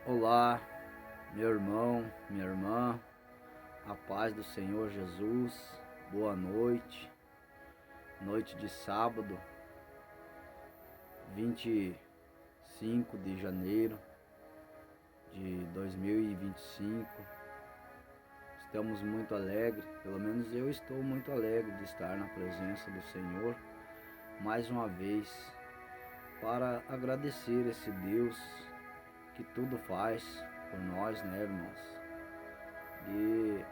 Olá, meu irmão, minha irmã, a paz do Senhor Jesus, boa noite, noite de sábado, 25 de janeiro de 2025. Estamos muito alegres, pelo menos eu estou muito alegre de estar na presença do Senhor mais uma vez para agradecer esse Deus que tudo faz por nós, né, irmãos? E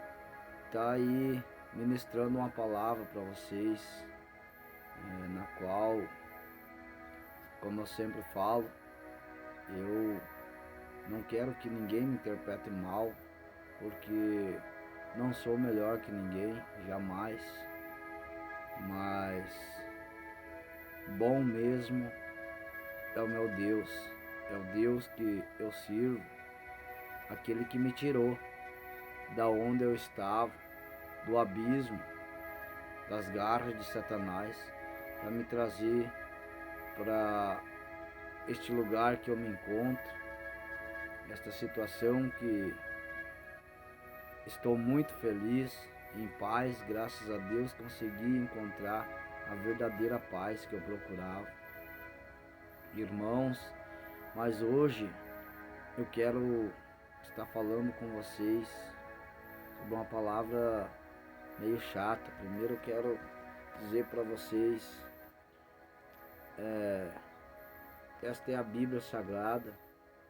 tá aí ministrando uma palavra para vocês, na qual, como eu sempre falo, eu não quero que ninguém me interprete mal, porque não sou melhor que ninguém, jamais, mas bom mesmo é o meu Deus, é o Deus que eu sirvo, aquele que me tirou da onde eu estava, do abismo, das garras de Satanás, para me trazer para este lugar que eu me encontro, esta situação que estou muito feliz, em paz, graças a Deus consegui encontrar a verdadeira paz que eu procurava. Irmãos, mas hoje eu quero estar falando com vocês sobre uma palavra meio chata. Primeiro eu quero dizer para vocês, esta é a Bíblia Sagrada,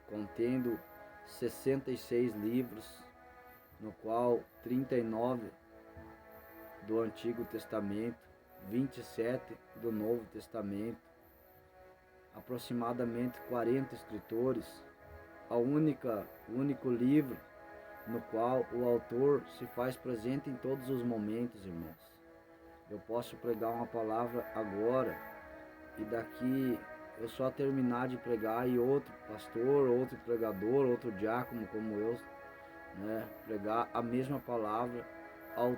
contendo 66 livros, no qual 39 do Antigo Testamento, 27 do Novo Testamento, aproximadamente 40 escritores, o único livro no qual o autor se faz presente em todos os momentos, irmãos. Eu posso pregar uma palavra agora e daqui eu só terminar de pregar e outro pastor, outro pregador, outro diácono como eu, né, pregar a mesma palavra, ao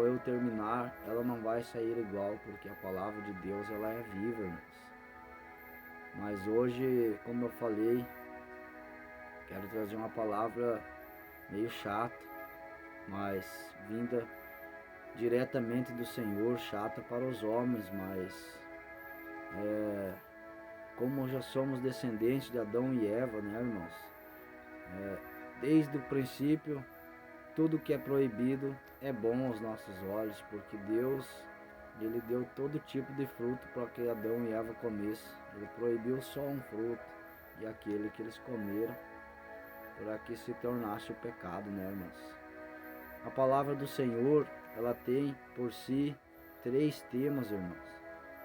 eu terminar, ela não vai sair igual, porque a palavra de Deus ela é viva, irmãos. Mas hoje, como eu falei, quero trazer uma palavra meio chata, mas vinda diretamente do Senhor, chata para os homens, mas como já somos descendentes de Adão e Eva, né, irmãos? Desde o princípio, tudo que é proibido é bom aos nossos olhos, porque Deus, Ele deu todo tipo de fruto para que Adão e Eva comessem. Ele proibiu só um fruto, e aquele que eles comeram, para que se tornasse o pecado, né, irmãos? A palavra do Senhor, ela tem por si 3 temas, irmãos: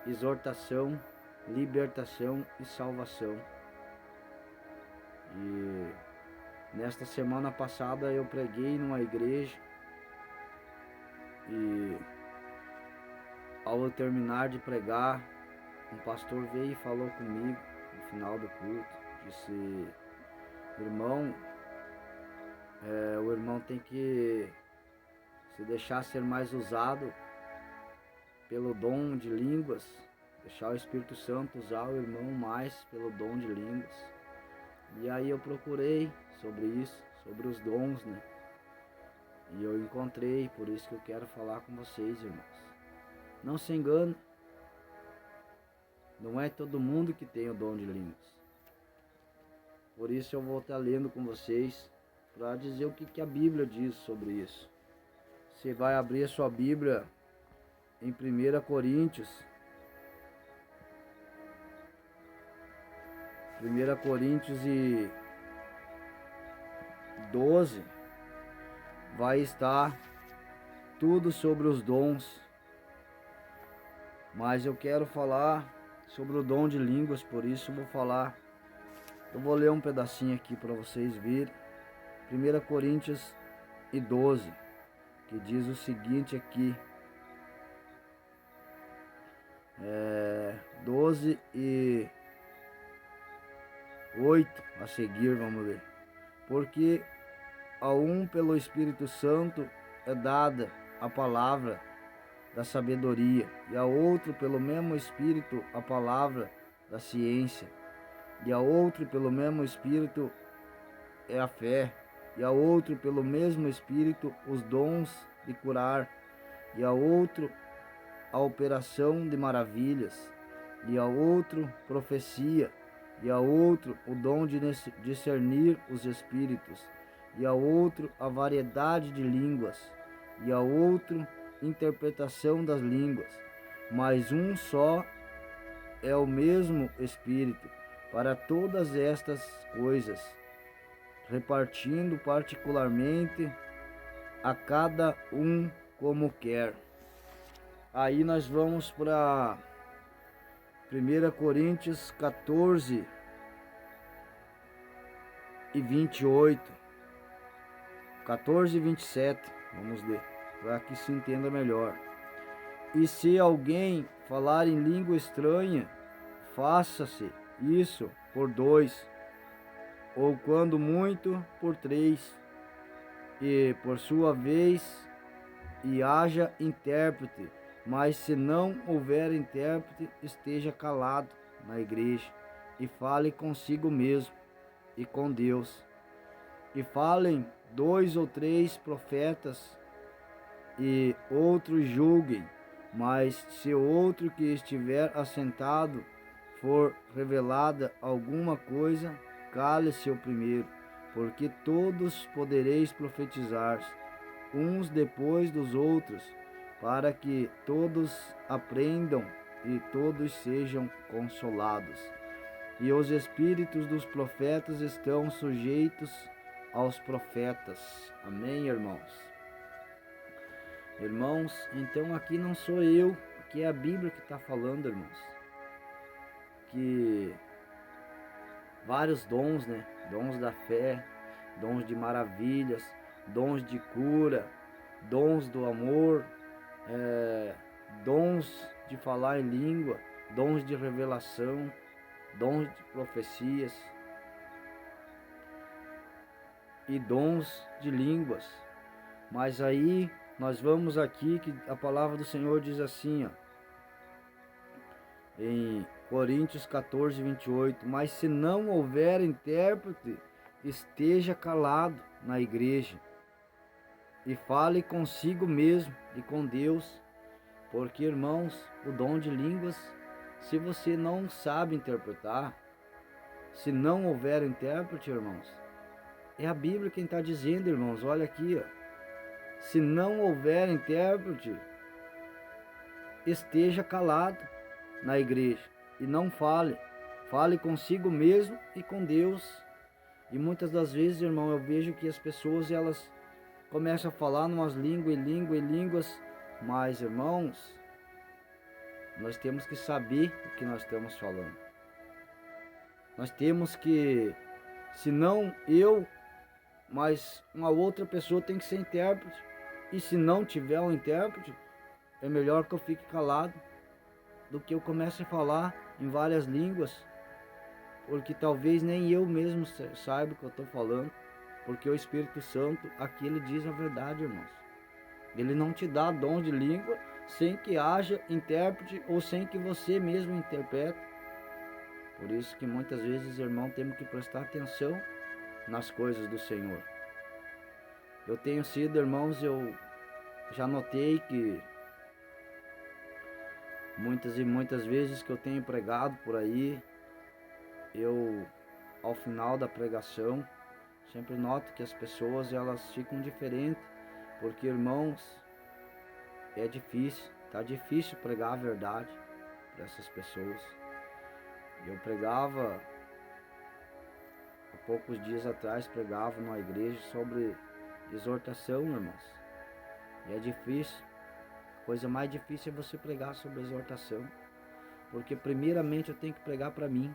exortação, libertação e salvação. E nesta semana passada eu preguei numa igreja e ao eu terminar de pregar, um pastor veio e falou comigo no final do culto, disse: irmão, o irmão tem que se deixar ser mais usado pelo dom de línguas, deixar o Espírito Santo usar o irmão mais pelo dom de línguas. E aí eu procurei sobre isso, sobre os dons, né? E eu encontrei, por isso que eu quero falar com vocês, irmãos. Não se engane, não é todo mundo que tem o dom de línguas. Por isso eu vou estar lendo com vocês para dizer o que a Bíblia diz sobre isso. Você vai abrir a sua Bíblia em 1 Coríntios. 1 Coríntios 12 vai estar tudo sobre os dons. Mas eu quero falar sobre o dom de línguas, por isso eu vou ler um pedacinho aqui para vocês verem. 1 Coríntios 12, que diz o seguinte aqui, 12 e 8 a seguir, vamos ver. Porque a um pelo Espírito Santo é dada a palavra da sabedoria, e a outro pelo mesmo Espírito a palavra da ciência, e a outro pelo mesmo Espírito é a fé, e a outro, pelo mesmo Espírito, os dons de curar, e a outro, a operação de maravilhas, e a outro, profecia, e a outro, o dom de discernir os espíritos, e a outro, a variedade de línguas, e a outro, interpretação das línguas. Mas um só é o mesmo Espírito para todas estas coisas, repartindo particularmente a cada um como quer. Aí nós vamos para 1 Coríntios 14 e 28. 14 e 27. Vamos ler, para que se entenda melhor. E se alguém falar em língua estranha, faça-se isso por 2, ou quando muito, por 3, e por sua vez, e haja intérprete. Mas se não houver intérprete, esteja calado na igreja, e fale consigo mesmo e com Deus. E falem 2 ou 3 profetas, e outros julguem. Mas se outro que estiver assentado for revelada alguma coisa, cale-se o primeiro, porque todos podereis profetizar, uns depois dos outros, para que todos aprendam e todos sejam consolados. E os espíritos dos profetas estão sujeitos aos profetas. Amém, irmãos? Irmãos, então aqui não sou eu, aqui é a Bíblia que está falando, irmãos. Que vários dons, né? Dons da fé, dons de maravilhas, dons de cura, dons do amor, dons de falar em língua, dons de revelação, dons de profecias e dons de línguas. Mas aí nós vamos aqui que a palavra do Senhor diz assim, ó, em Coríntios 14, 28, mas se não houver intérprete, esteja calado na igreja e fale consigo mesmo e com Deus, porque, irmãos, o dom de línguas, se você não sabe interpretar, se não houver intérprete, irmãos, é a Bíblia quem está dizendo, irmãos, olha aqui, ó, se não houver intérprete, esteja calado na igreja e não fale, fale consigo mesmo e com Deus. E muitas das vezes, irmão, eu vejo que as pessoas, elas começam a falar numas línguas, mas, irmãos, nós temos que saber o que nós estamos falando. Nós temos que, se não eu, mas uma outra pessoa tem que ser intérprete. E se não tiver um intérprete, é melhor que eu fique calado do que eu comece a falar em várias línguas, porque talvez nem eu mesmo saiba o que eu estou falando, porque o Espírito Santo, aqui ele diz a verdade, irmãos. Ele não te dá dom de língua sem que haja intérprete ou sem que você mesmo interprete. Por isso que muitas vezes, irmão, temos que prestar atenção nas coisas do Senhor. Eu tenho sido, irmãos, eu já notei que muitas vezes que eu tenho pregado por aí, eu, ao final da pregação, sempre noto que as pessoas, elas ficam diferentes, porque, irmãos, é difícil, tá difícil pregar a verdade para essas pessoas. Eu pregava, há poucos dias atrás, pregava numa igreja sobre exortação, irmãos. E é difícil. A coisa mais difícil é você pregar sobre exortação. Porque primeiramente eu tenho que pregar para mim.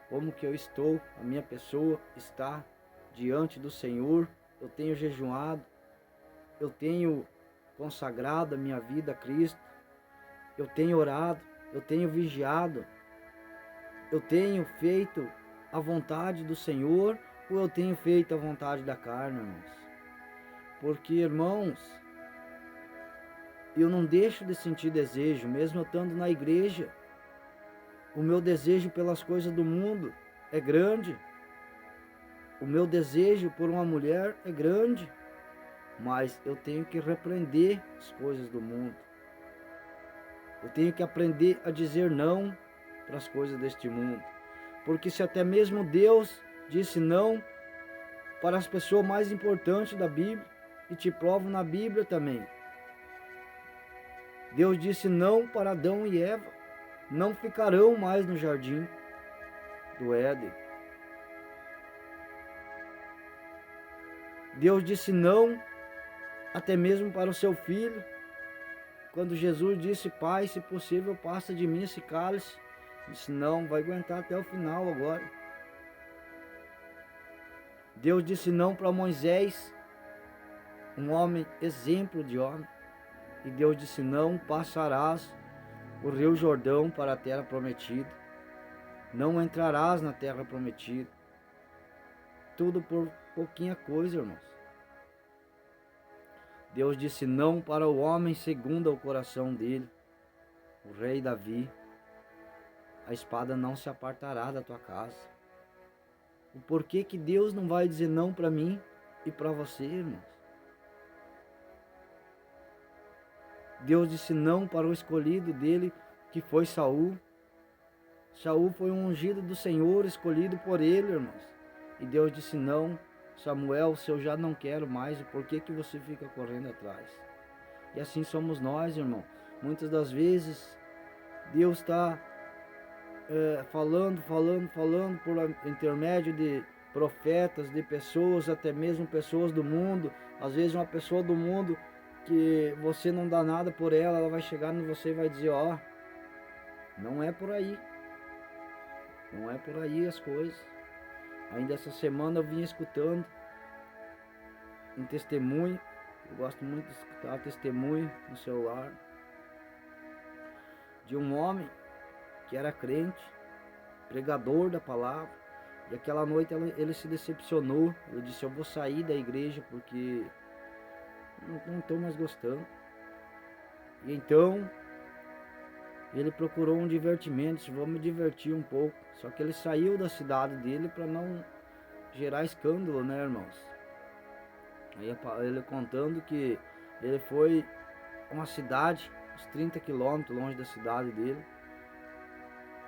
Como que eu estou, a minha pessoa está diante do Senhor. Eu tenho jejuado. Eu tenho consagrado a minha vida a Cristo. Eu tenho orado. Eu tenho vigiado. Eu tenho feito a vontade do Senhor ou eu tenho feito a vontade da carne, irmãos? Porque, irmãos, eu não deixo de sentir desejo, mesmo eu estando na igreja. O meu desejo pelas coisas do mundo é grande. O meu desejo por uma mulher é grande, mas eu tenho que repreender as coisas do mundo. Eu tenho que aprender a dizer não para as coisas deste mundo. Porque se até mesmo Deus disse não para as pessoas mais importantes da Bíblia, e te provo na Bíblia também. Deus disse não para Adão e Eva, não ficarão mais no jardim do Éden. Deus disse não até mesmo para o seu filho, quando Jesus disse: Pai, se possível, passa de mim esse cálice. Disse: não, vai aguentar até o final agora. Deus disse não para Moisés, um homem, exemplo de homem. E Deus disse: não passarás o rio Jordão para a terra prometida. Não entrarás na terra prometida. Tudo por pouquinha coisa, irmãos. Deus disse não para o homem segundo o coração dele, o rei Davi. A espada não se apartará da tua casa. O porquê que Deus não vai dizer não para mim e para você, irmãos? Deus disse não para o escolhido dele, que foi Saul. Saul foi um ungido do Senhor, escolhido por ele, irmãos. E Deus disse não: Samuel, se eu já não quero mais, por que que você fica correndo atrás? E assim somos nós, irmão. Muitas das vezes Deus está falando por intermédio de profetas, de pessoas, até mesmo pessoas do mundo. Às vezes uma pessoa do mundo que você não dá nada por ela, ela vai chegar em você e vai dizer: ó, não é por aí. Não é por aí as coisas. Ainda essa semana eu vim escutando um testemunho. Eu gosto muito de escutar testemunho no celular de um homem que era crente, pregador da palavra. E aquela noite ele se decepcionou. Ele disse: eu vou sair da igreja porque não estou mais gostando. E então ele procurou um divertimento, disse: vou me divertir um pouco. Só que ele saiu da cidade dele para não gerar escândalo, né, irmãos? Aí ele contando que ele foi a uma cidade, uns 30 quilômetros longe da cidade dele,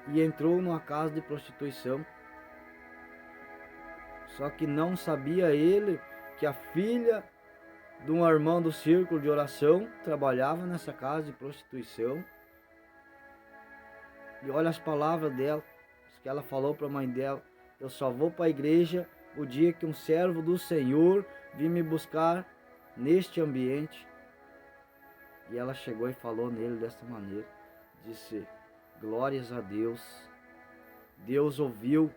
e entrou numa casa de prostituição. Só que não sabia ele que a filha de um irmão do círculo de oração trabalhava nessa casa de prostituição. E olha as palavras dela, que ela falou para a mãe dela: eu só vou para a igreja o dia que um servo do Senhor vir me buscar neste ambiente. E ela chegou e falou nele dessa maneira, disse: glórias a Deus, Deus ouviu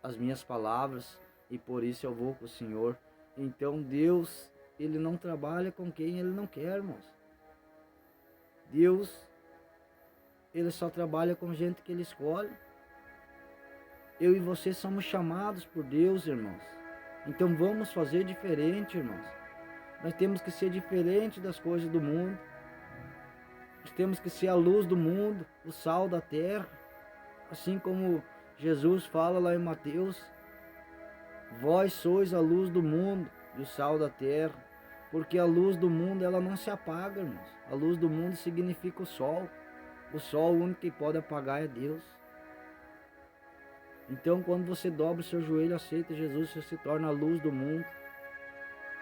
as minhas palavras e por isso eu vou com o Senhor. Então Deus, ele não trabalha com quem ele não quer, irmãos. Deus, ele só trabalha com gente que ele escolhe. Eu e você somos chamados por Deus, irmãos. Então vamos fazer diferente, irmãos. Nós temos que ser diferente das coisas do mundo. Nós temos que ser a luz do mundo, o sal da terra. Assim como Jesus fala lá em Mateus: vós sois a luz do mundo e o sal da terra. Porque a luz do mundo, ela não se apaga, irmãos. A luz do mundo significa o sol. O sol, o único que pode apagar é Deus. Então, quando você dobra o seu joelho e aceita Jesus, você se torna a luz do mundo.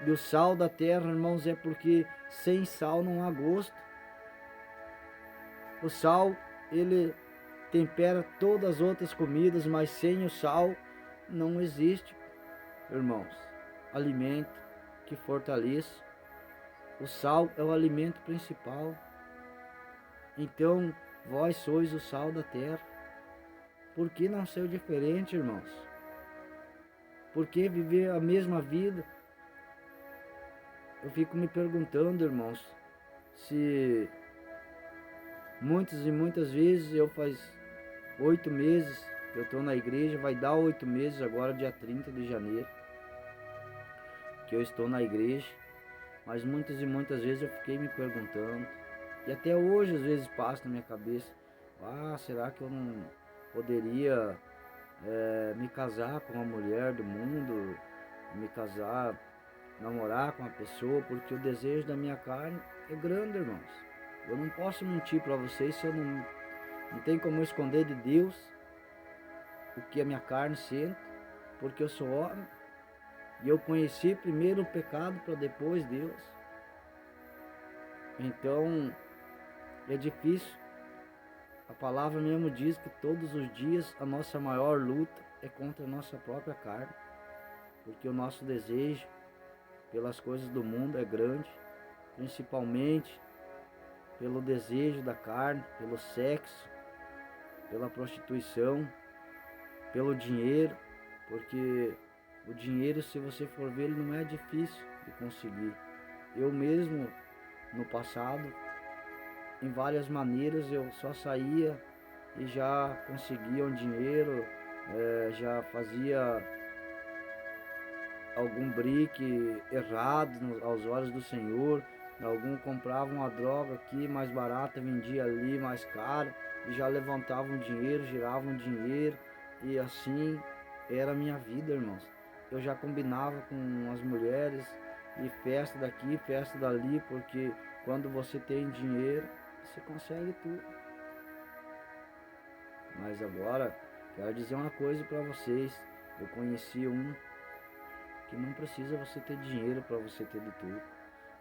E o sal da terra, irmãos, é porque sem sal não há gosto. O sal, ele tempera todas as outras comidas, mas sem o sal não existe, irmãos, alimento que fortaleça. O sal é o alimento principal. Então, vós sois o sal da terra. Por que não ser diferente, irmãos? Por que viver a mesma vida? Eu fico me perguntando, irmãos, se muitas e muitas vezes eu faz 8 meses que eu estou na igreja, vai dar 8 meses agora, dia 30 de janeiro, que eu estou na igreja, mas muitas e muitas vezes eu fiquei me perguntando, e até hoje às vezes passa na minha cabeça: será que eu não poderia me casar com uma mulher do mundo, me casar, namorar com uma pessoa, porque o desejo da minha carne é grande, irmãos. Eu não posso mentir para vocês, se eu não tem como eu esconder de Deus o que a minha carne sente, porque eu sou homem e eu conheci primeiro o pecado para depois Deus. Então é difícil. A palavra mesmo diz que todos os dias a nossa maior luta é contra a nossa própria carne, porque o nosso desejo pelas coisas do mundo é grande, principalmente pelo desejo da carne, pelo sexo, pela prostituição, pelo dinheiro, porque o dinheiro, se você for ver, ele não é difícil de conseguir. Eu mesmo, no passado, em várias maneiras, eu só saía e já conseguia um dinheiro, já fazia algum brique errado aos olhos do Senhor. Algum comprava uma droga aqui mais barata, vendia ali mais caro, e já levantava um dinheiro, girava um dinheiro, e assim era a minha vida, irmãos. Eu já combinava com as mulheres, e festa daqui, festa dali, porque quando você tem dinheiro, você consegue tudo. Mas agora, quero dizer uma coisa para vocês. Eu conheci um que não precisa você ter dinheiro para você ter de tudo,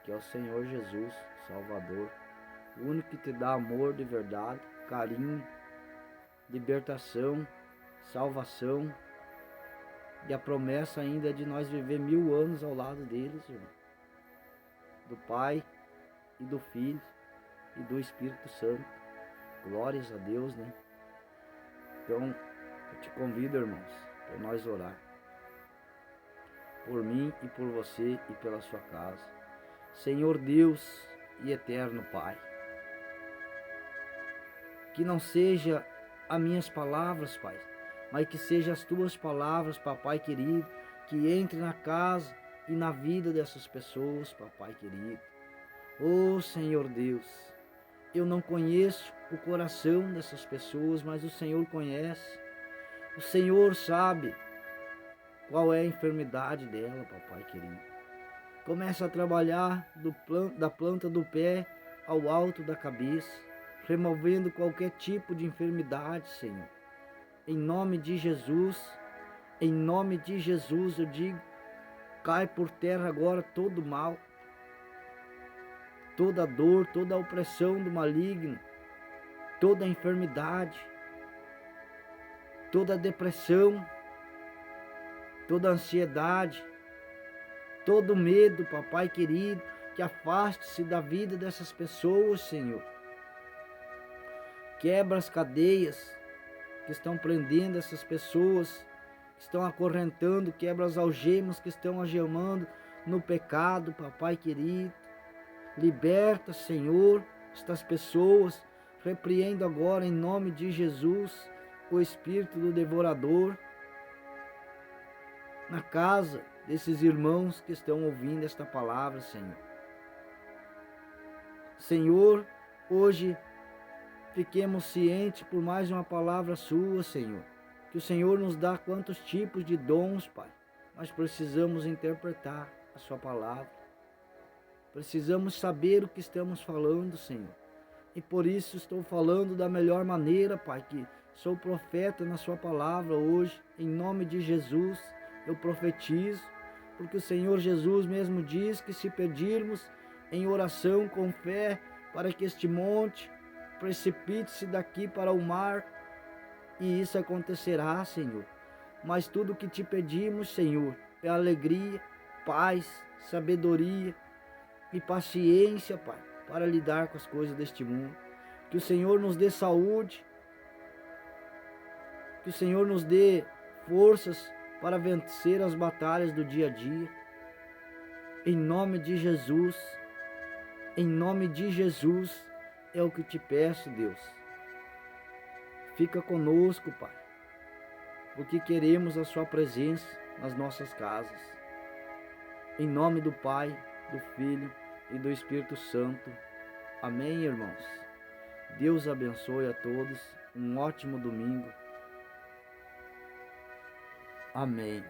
que é o Senhor Jesus, Salvador, o único que te dá amor de verdade, carinho, libertação, salvação, e a promessa ainda é de nós viver 1000 anos ao lado deles, irmão. Do Pai e do Filho e do Espírito Santo. Glórias a Deus, né? Então, eu te convido, irmãos, para nós orar por mim e por você e pela sua casa. Senhor Deus e eterno Pai, que não seja as minhas palavras, Pai, mas que sejam as tuas palavras, Papai querido, que entre na casa e na vida dessas pessoas, Papai querido. Oh Senhor Deus, eu não conheço o coração dessas pessoas, mas o Senhor conhece. O Senhor sabe qual é a enfermidade dela, Papai querido. Começa a trabalhar da planta do pé ao alto da cabeça, removendo qualquer tipo de enfermidade, Senhor. Em nome de Jesus, eu digo, cai por terra agora todo mal, toda dor, toda opressão do maligno, toda enfermidade, toda depressão, toda ansiedade, todo medo, Papai querido, que afaste-se da vida dessas pessoas, Senhor. Quebra as cadeias que estão prendendo essas pessoas, que estão acorrentando, quebra as algemas que estão algemando no pecado, Papai querido. Liberta, Senhor, estas pessoas. Repreendo agora, em nome de Jesus, o espírito do devorador na casa desses irmãos que estão ouvindo esta palavra, Senhor. Senhor, hoje fiquemos cientes por mais uma palavra sua, Senhor, que o Senhor nos dá quantos tipos de dons, Pai. Nós precisamos interpretar a sua palavra. Precisamos saber o que estamos falando, Senhor. E por isso estou falando da melhor maneira, Pai, que sou profeta na sua palavra hoje. Em nome de Jesus, eu profetizo, porque o Senhor Jesus mesmo diz que se pedirmos em oração com fé, para que este monte precipite-se daqui para o mar, e isso acontecerá, Senhor. Mas tudo o que te pedimos, Senhor, é alegria, paz, sabedoria e paciência, Pai, para lidar com as coisas deste mundo. Que o Senhor nos dê saúde, que o Senhor nos dê forças para vencer as batalhas do dia a dia. Em nome de Jesus, é o que te peço, Deus. Fica conosco, Pai, porque queremos a sua presença nas nossas casas. Em nome do Pai, do Filho e do Espírito Santo. Amém, irmãos. Deus abençoe a todos. Um ótimo domingo. Amém.